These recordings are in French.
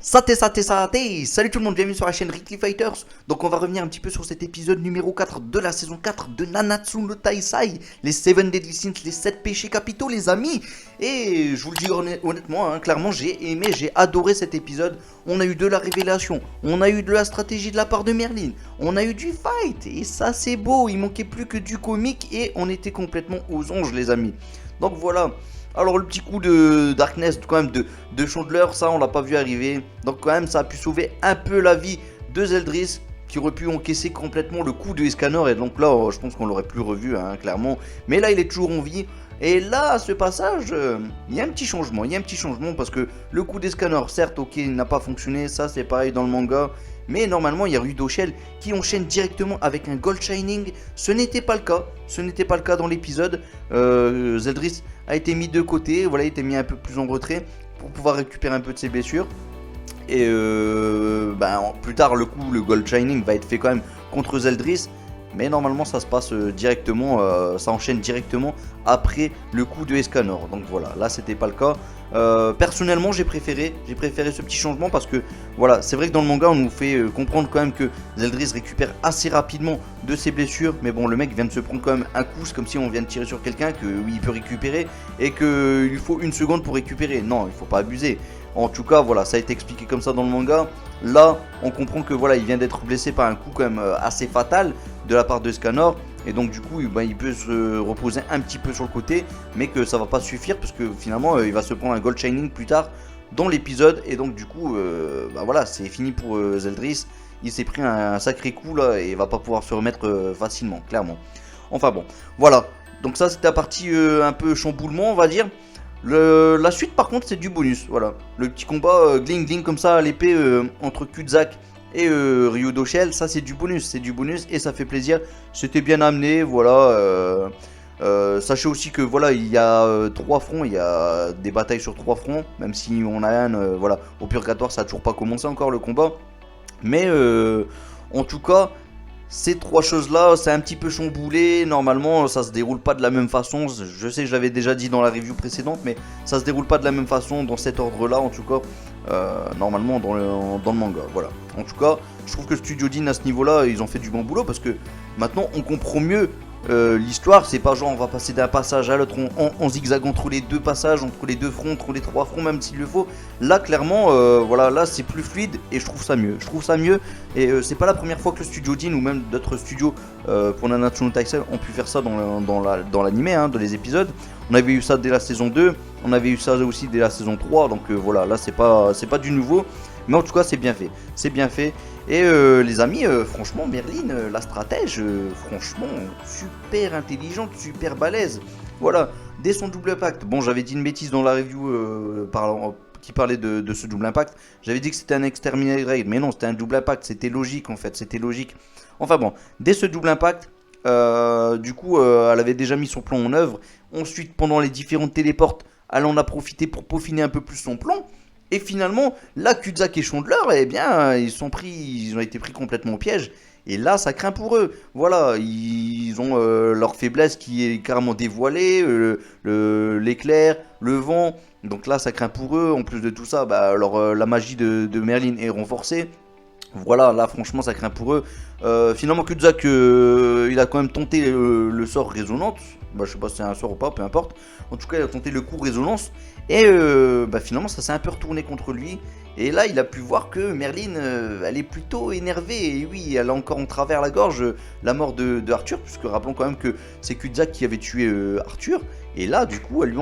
Salut tout le monde, bienvenue sur la chaîne Ricky Fighters. Donc on va revenir un petit peu sur cet épisode numéro 4 de la saison 4 de Nanatsu no Taisai, les 7 Deadly Sins, les 7 péchés capitaux les amis. Et je vous le dis honnêtement, clairement j'ai aimé, j'ai adoré cet épisode. On a eu de la révélation, on a eu de la stratégie de la part de Merlin, on a eu du fight, et ça c'est beau, il manquait plus que du comique et on était complètement aux anges les amis. Donc voilà. Alors le petit coup de Darkness quand même de Chandler, ça on l'a pas vu arriver. Donc quand même ça a pu sauver un peu la vie de Zeldris, qui aurait pu encaisser complètement le coup de Escanor. Et donc là je pense qu'on l'aurait plus revu clairement. Mais là il est toujours en vie. Et là à ce passage il y a un petit changement, parce que le coup d'Escanor certes ok il n'a pas fonctionné. Ça c'est pareil dans le manga. Mais normalement il y a Rudoshell qui enchaîne directement avec un Gold Shining. Ce n'était pas le cas dans l'épisode. Zeldris a été mis de côté, voilà, il a été mis un peu plus en retrait pour pouvoir récupérer un peu de ses blessures. Et plus tard, le Gold Shining va être fait quand même contre Zeldris. Mais normalement, ça se passe directement, ça enchaîne directement après le coup de Escanor. Donc voilà, là, c'était pas le cas. Personnellement, j'ai préféré ce petit changement parce que voilà, c'est vrai que dans le manga, on nous fait comprendre quand même que Zeldris récupère assez rapidement de ses blessures. Mais bon, le mec vient de se prendre quand même un coup, c'est comme si on vient de tirer sur quelqu'un que oui, il peut récupérer et qu'il lui faut une seconde pour récupérer. Non, il faut pas abuser. En tout cas, voilà, ça a été expliqué comme ça dans le manga. Là, on comprend que voilà, il vient d'être blessé par un coup quand même assez fatal de la part de Escanor. Et donc du coup, il peut se reposer un petit peu sur le côté, mais que ça va pas suffire parce que finalement, il va se prendre un Gold Shining plus tard dans l'épisode. Et donc du coup, voilà, c'est fini pour Zeldris. Il s'est pris un sacré coup là et il va pas pouvoir se remettre facilement, clairement. Enfin bon, voilà. Donc ça, c'était la partie un peu chamboulement, on va dire. La suite par contre c'est du bonus, voilà. Le petit combat gling gling comme ça à l'épée entre Kuzak et Rudoshell, ça c'est du bonus et ça fait plaisir. C'était bien amené, voilà. Sachez aussi que voilà, il y a 3 fronts, il y a des batailles sur 3 fronts, même si on a un, voilà, au purgatoire ça a toujours pas commencé encore le combat. Mais en tout cas, ces 3 choses-là, c'est un petit peu chamboulé. Normalement, ça se déroule pas de la même façon. Je sais, je l'avais déjà dit dans la review précédente, mais ça se déroule pas de la même façon dans cet ordre-là, en tout cas, normalement dans le manga. Voilà. En tout cas, je trouve que Studio Dean à ce niveau-là, ils ont fait du bon boulot parce que maintenant, on comprend mieux l'histoire. C'est pas genre on va passer d'un passage à l'autre en zigzag entre les 2 passages, entre les 2 fronts, entre les 3 fronts, même s'il le faut. Là, clairement, voilà, là c'est plus fluide et je trouve ça mieux. Et c'est pas la première fois que le Studio Dean ou même d'autres studios pour Nanatsu no Taisai ont pu faire ça dans l'anime, dans les épisodes. On avait eu ça dès la saison 2, on avait eu ça aussi dès la saison 3, donc voilà, là c'est pas du nouveau. Mais en tout cas, c'est bien fait. Et les amis, franchement, Merlin, la stratège, franchement, super intelligente, super balèze. Voilà, dès son double impact. Bon, j'avais dit une bêtise dans la review qui parlait de ce double impact. J'avais dit que c'était un exterminate raid, mais non, c'était un double impact. C'était logique en fait, c'était logique. Enfin bon, dès ce double impact, du coup, elle avait déjà mis son plan en œuvre. Ensuite, pendant les différentes téléportes, elle en a profité pour peaufiner un peu plus son plan. Et finalement, là, Kuzak et Chandler, eh bien, ils ont été pris complètement au piège. Et là, ça craint pour eux. Voilà, ils ont leur faiblesse qui est carrément dévoilée, l'éclair, le vent. Donc là, ça craint pour eux. En plus de tout ça, la magie de Merlin est renforcée. Voilà, là franchement ça craint pour eux. Finalement Kuzak il a quand même tenté le sort résonance. Je sais pas si c'est un sort ou pas, peu importe. En tout cas il a tenté le coup résonance. Et finalement ça s'est un peu retourné contre lui. Et là il a pu voir que Merlin elle est plutôt énervée. Et oui, elle a encore en travers la gorge la mort de Arthur. Puisque rappelons quand même que c'est Kuzak qui avait tué Arthur. Et là du coup elle lui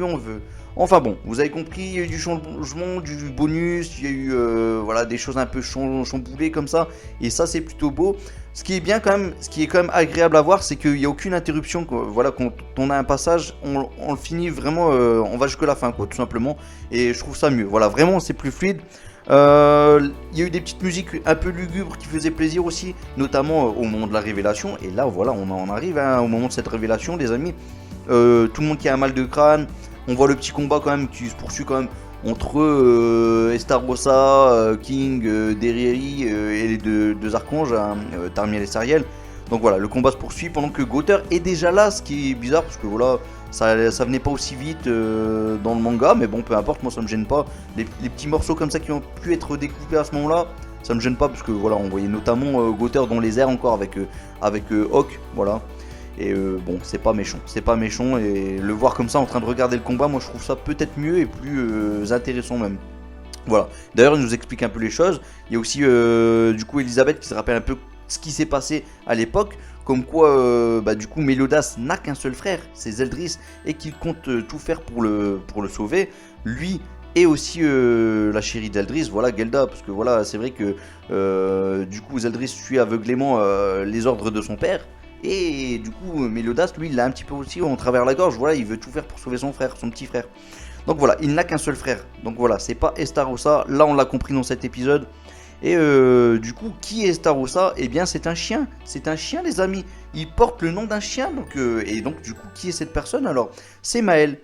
en veut. Enfin bon, vous avez compris, il y a eu du changement, du bonus, il y a eu des choses un peu chamboulées comme ça, et ça c'est plutôt beau. Ce qui est bien quand même, ce qui est quand même agréable à voir, c'est qu'il n'y a aucune interruption. Voilà, quand on a un passage, on le finit vraiment, on va jusque la fin, quoi, tout simplement. Et je trouve ça mieux. Voilà, vraiment c'est plus fluide. Il y a eu des petites musiques un peu lugubres qui faisaient plaisir aussi, notamment au moment de la révélation. Et là, voilà, on en arrive au moment de cette révélation, les amis. Tout le monde qui a un mal de crâne. On voit le petit combat quand même qui se poursuit quand même entre Estarossa, King, Derrieri et les deux archanges, Tarmiel et Sariel. Donc voilà, le combat se poursuit pendant que Gother est déjà là, ce qui est bizarre parce que voilà, ça venait pas aussi vite dans le manga, mais bon, peu importe, moi ça me gêne pas. Les petits morceaux comme ça qui ont pu être découpés à ce moment-là, ça me gêne pas parce que voilà, on voyait notamment Gother dans les airs encore avec Hawk, voilà. Et bon, c'est pas méchant, et le voir comme ça en train de regarder le combat, moi je trouve ça peut-être mieux et plus intéressant même. Voilà, d'ailleurs il nous explique un peu les choses. Il y a aussi du coup Elisabeth qui se rappelle un peu ce qui s'est passé à l'époque, comme quoi du coup Meliodas n'a qu'un seul frère, c'est Zeldris, et qu'il compte tout faire pour le sauver, lui et aussi la chérie d'Eldris, voilà, Gelda, parce que voilà, c'est vrai que du coup Zeldris suit aveuglément les ordres de son père, et du coup Meliodas lui il l'a un petit peu aussi en travers la gorge, voilà, il veut tout faire pour sauver son frère, son petit frère. Donc voilà, il n'a qu'un seul frère, donc voilà, c'est pas Estarossa, là on l'a compris dans cet épisode. Et du coup, qui est Starossa? Eh bien, c'est un chien, les amis. Il porte le nom d'un chien, donc, et donc du coup, qui est cette personne alors? C'est Maël.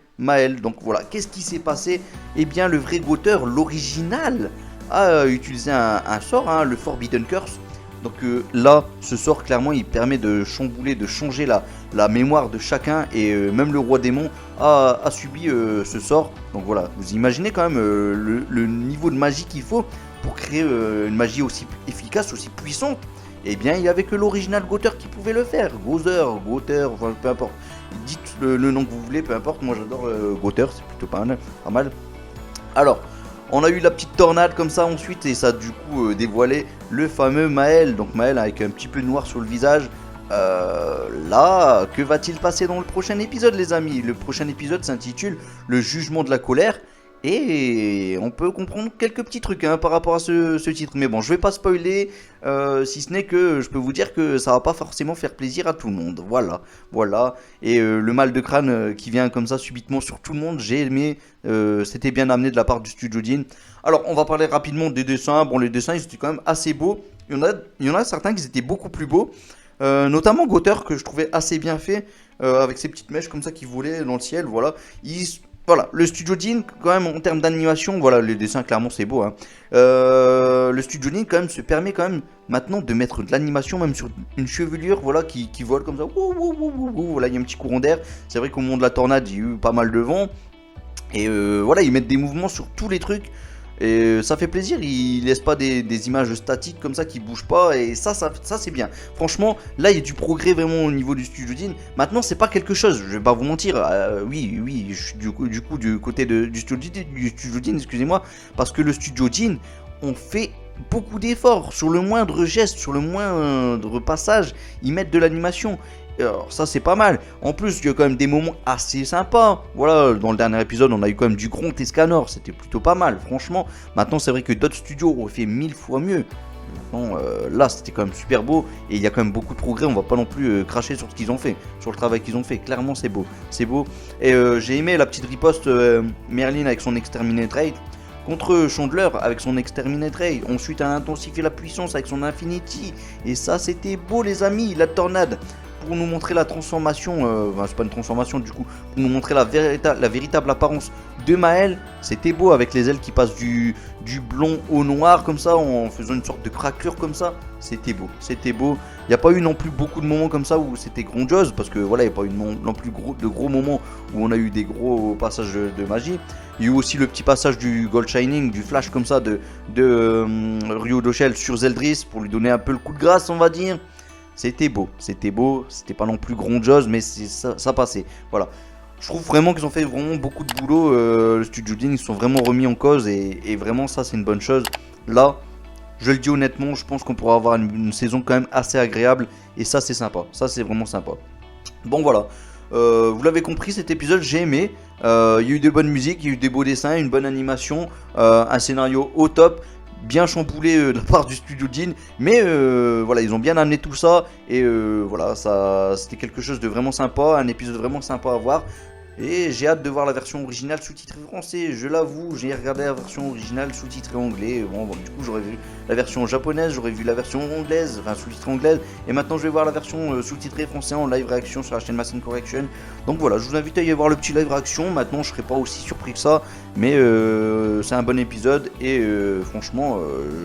Donc voilà, qu'est-ce qui s'est passé? Eh bien, le vrai Gother, l'original, a utilisé un sort, hein, le Forbidden Curse. Donc là, ce sort, clairement, il permet de chambouler, de changer la mémoire de chacun, et même le roi démon a subi ce sort. Donc voilà, vous imaginez quand même le niveau de magie qu'il faut pour créer une magie aussi efficace, aussi puissante. Eh bien, il n'y avait que l'original Gother qui pouvait le faire. Gother, enfin peu importe. Dites le nom que vous voulez, peu importe. Moi j'adore Gother, c'est plutôt pas mal. Alors, on a eu la petite tornade comme ça ensuite, et ça a du coup dévoilé le fameux Maël. Donc Maël avec un petit peu de noir sur le visage. Là, que va-t-il passer dans le prochain épisode, les amis? Le prochain épisode s'intitule Le jugement de la colère. Et on peut comprendre quelques petits trucs par rapport à ce titre. Mais bon, je vais pas spoiler, si ce n'est que je peux vous dire que ça va pas forcément faire plaisir à tout le monde. Voilà. Et le mal de crâne qui vient comme ça subitement sur tout le monde, j'ai aimé. C'était bien amené de la part du studio Jin. Alors, on va parler rapidement des dessins. Bon, les dessins, ils étaient quand même assez beaux. Il y en a certains qui étaient beaucoup plus beaux. Notamment Gother, que je trouvais assez bien fait, avec ses petites mèches comme ça qui volaient dans le ciel. Voilà, le studio Jin, quand même, en termes d'animation, voilà, les dessins, clairement, c'est beau. Hein. Le studio Jin, quand même, se permet quand même maintenant de mettre de l'animation, même sur une chevelure, voilà, qui vole comme ça. Voilà, il y a un petit courant d'air. C'est vrai qu'au moment de la tornade, il y a eu pas mal de vent. Et voilà, ils mettent des mouvements sur tous les trucs. Et ça fait plaisir, ils laissent pas des images statiques comme ça qui bougent pas, et ça c'est bien. Franchement, là il y a du progrès vraiment au niveau du studio Jin. Maintenant, c'est pas quelque chose, je vais pas vous mentir, oui, je suis du coup du côté du studio Jin, excusez-moi, parce que le studio Jin, on fait beaucoup d'efforts sur le moindre geste, sur le moindre passage, ils mettent de l'animation. Alors ça c'est pas mal. En plus il y a quand même des moments assez sympas. Voilà, dans le dernier épisode on a eu quand même du Gront et Scanor, c'était plutôt pas mal franchement. Maintenant c'est vrai que d'autres studios ont fait 1000 fois mieux. Bon, là c'était quand même super beau, et il y a quand même beaucoup de progrès. On va pas non plus cracher sur ce qu'ils ont fait, sur le travail qu'ils ont fait. Clairement c'est beau. Et j'ai aimé la petite riposte Merlin avec son Exterminate Raid contre Chandler avec son Exterminate Raid. Ensuite elle a intensifié la puissance avec son Infinity, et ça c'était beau les amis. La tornade pour nous montrer la transformation, c'est pas une transformation du coup, pour nous montrer la véritable apparence de Maël. C'était beau avec les ailes qui passent du blond au noir comme ça, en faisant une sorte de craquelure comme ça. C'était beau. Il n'y a pas eu non plus beaucoup de moments comme ça où c'était grandiose, parce que voilà, il n'y a pas eu non plus de gros moments où on a eu des gros passages de magie. Il y a eu aussi le petit passage du Gold Shining, du flash comme ça de Ryo Doshel sur Zeldris pour lui donner un peu le coup de grâce, on va dire. C'était beau, c'était pas non plus grandiose, mais ça passait. Voilà. Je trouve vraiment qu'ils ont fait vraiment beaucoup de boulot. Le studio Jin, ils se sont vraiment remis en cause, et vraiment ça c'est une bonne chose. Là, je le dis honnêtement, je pense qu'on pourra avoir une saison quand même assez agréable, et ça c'est sympa, ça c'est vraiment sympa. Bon voilà, vous l'avez compris, cet épisode j'ai aimé. Il y a eu de bonnes musiques, il y a eu des beaux dessins, une bonne animation, un scénario au top. Bien chamboulé de la part du studio Jin, mais voilà, ils ont bien amené tout ça, et voilà, ça c'était quelque chose de vraiment sympa, un épisode vraiment sympa à voir. Et j'ai hâte de voir la version originale sous-titrée français, je l'avoue, j'ai regardé la version originale sous-titrée anglais. Bon, du coup j'aurais vu la version japonaise, j'aurais vu la version anglaise, enfin sous-titrée anglaise, et maintenant je vais voir la version sous-titrée français en live réaction sur la chaîne Massen Correction. Donc voilà, je vous invite à y voir le petit live réaction. Maintenant je serai pas aussi surpris que ça, mais c'est un bon épisode, et franchement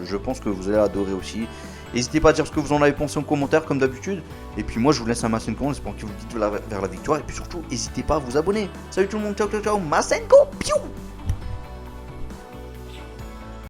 je pense que vous allez adorer aussi. N'hésitez pas à dire ce que vous en avez pensé en commentaire comme d'habitude. Et puis moi je vous laisse un Masenko en espérant qu'il vous guide vers la victoire. Et puis surtout, n'hésitez pas à vous abonner. Salut tout le monde, ciao ciao ciao, Masenko, piou.